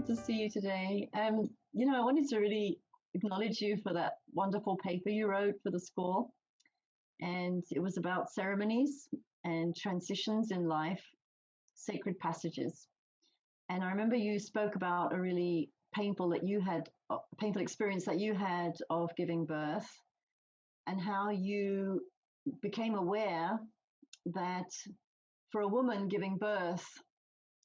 to see you today. I wanted to really acknowledge you for that wonderful paper you wrote for the school. And it was about ceremonies and transitions in life, sacred passages. And I remember you spoke about a really painful experience that you had of giving birth, and how you became aware that for a woman giving birth,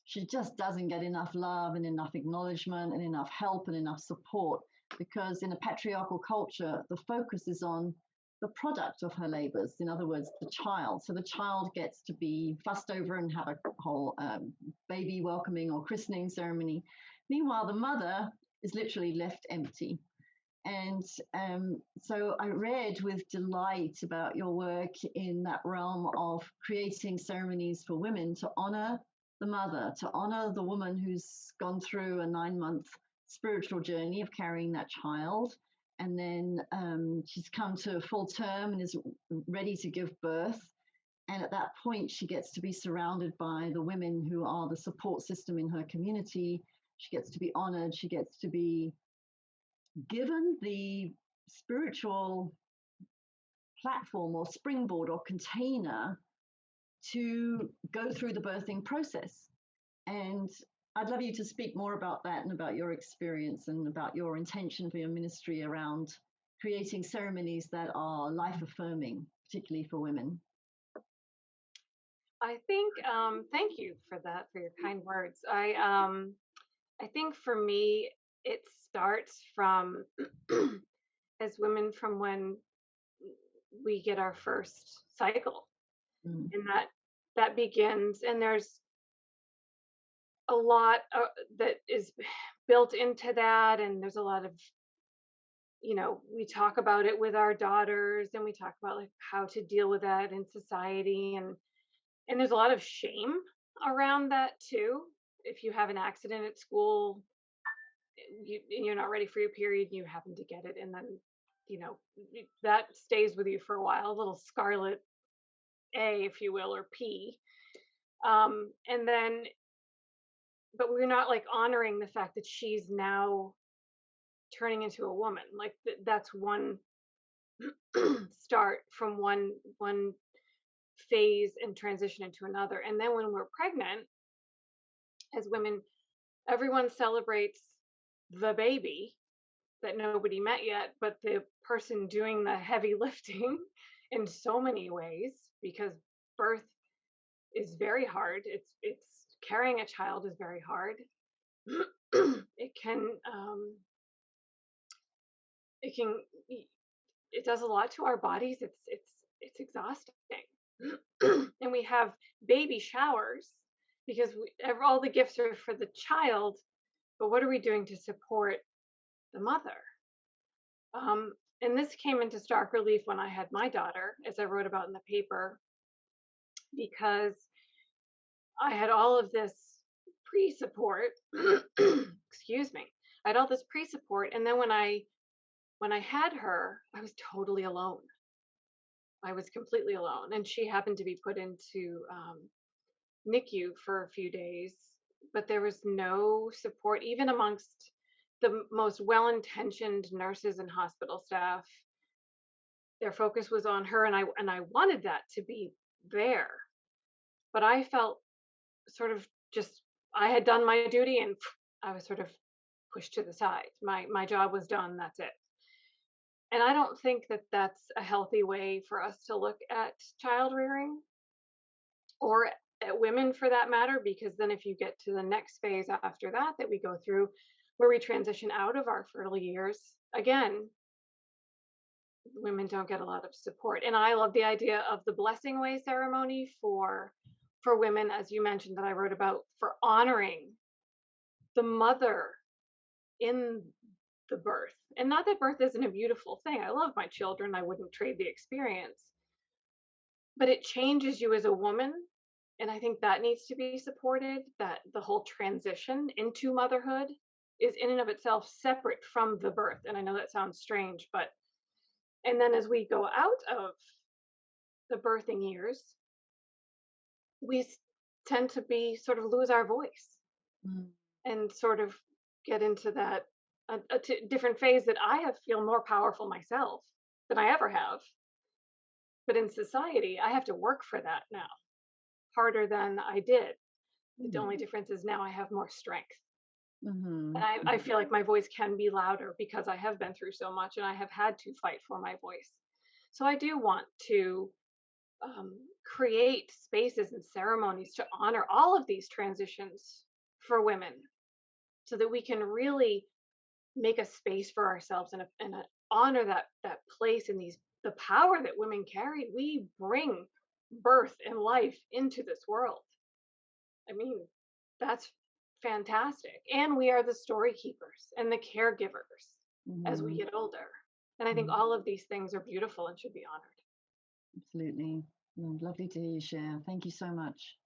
she just doesn't get enough love and enough acknowledgement and enough help and enough support, because in a patriarchal culture, the focus is on the product of her labors. In other words, the child. So the child gets to be fussed over and have a whole baby welcoming or christening ceremony. Meanwhile, the mother is literally left empty. And so I read with delight about your work in that realm of creating ceremonies for women to honor the mother, to honor the woman who's gone through a 9-month spiritual journey of carrying that child. And then she's come to full term and is ready to give birth. And at that point, she gets to be surrounded by the women who are the support system in her community. She gets to be honored. She gets to be given the spiritual platform or springboard or container to go through the birthing process. And I'd love you to speak more about that and about your experience and about your intention for your ministry around creating ceremonies that are life affirming, particularly for women. I think, thank you for that, for your kind words. I think for me, it starts from as women from when we get our first cycle, Mm. and that begins, and there's a lot that is built into that, and there's a lot of, we talk about it with our daughters, and we talk about like how to deal with that in society, and there's a lot of shame around that too. If you have an accident at school, and you're not ready for your period, you happen to get it, and then that stays with you for a while, a little scarlet A, if you will, or P. And then, but we're not like honoring the fact that she's now turning into a woman. Like that's one start from one phase and transition into another. And then when we're pregnant, as women, everyone celebrates the baby that nobody met yet, but the person doing the heavy lifting in so many ways, because birth is very hard. It's carrying a child is very hard. it can it can it does a lot to our bodies. It's exhausting. And we have baby showers because all the gifts are for the child, but what are we doing to support the mother? And this came into stark relief when I had my daughter, as I wrote about in the paper, because I had all of this pre-support. Excuse me. I had all this pre-support, and then when I had her, I was totally alone. I was completely alone, and she happened to be put into NICU for a few days, but there was no support, even amongst the most well-intentioned nurses and hospital staff. Their focus was on her, and I wanted that to be there, but I felt sort of just, I had done my duty, and I was sort of pushed to the side. My job was done. That's it. And I don't think that that's a healthy way for us to look at child rearing, or at women for that matter, because then if you get to the next phase after that we go through, where we transition out of our fertile years, again, women don't get a lot of support. And I love the idea of the blessing way ceremony for women, as you mentioned, that I wrote about, for honoring the mother in the birth. And not that birth isn't a beautiful thing. I love my children. I wouldn't trade the experience. But it changes you as a woman. And I think that needs to be supported, that the whole transition into motherhood is in and of itself separate from the birth. And I know that sounds strange, but, and then as we go out of the birthing years, we tend to be sort of lose our voice. And sort of get into that different phase that I have feel more powerful myself than I ever have. But in society, I have to work for that now harder than I did. The Mm. only difference is now I have more strength. And Mhm. I feel like my voice can be louder because I have been through so much and I have had to fight for my voice. So I do want to create spaces and ceremonies to honor all of these transitions for women so that we can really make a space for ourselves and honor that place and these the power that women carry. We bring birth and life into this world. I mean, that's fantastic. And we are the story keepers and the caregivers as we Mhm. get older. And I think Mhm. all of these things are beautiful and should be honored. Absolutely. Lovely to hear you share. Thank you so much.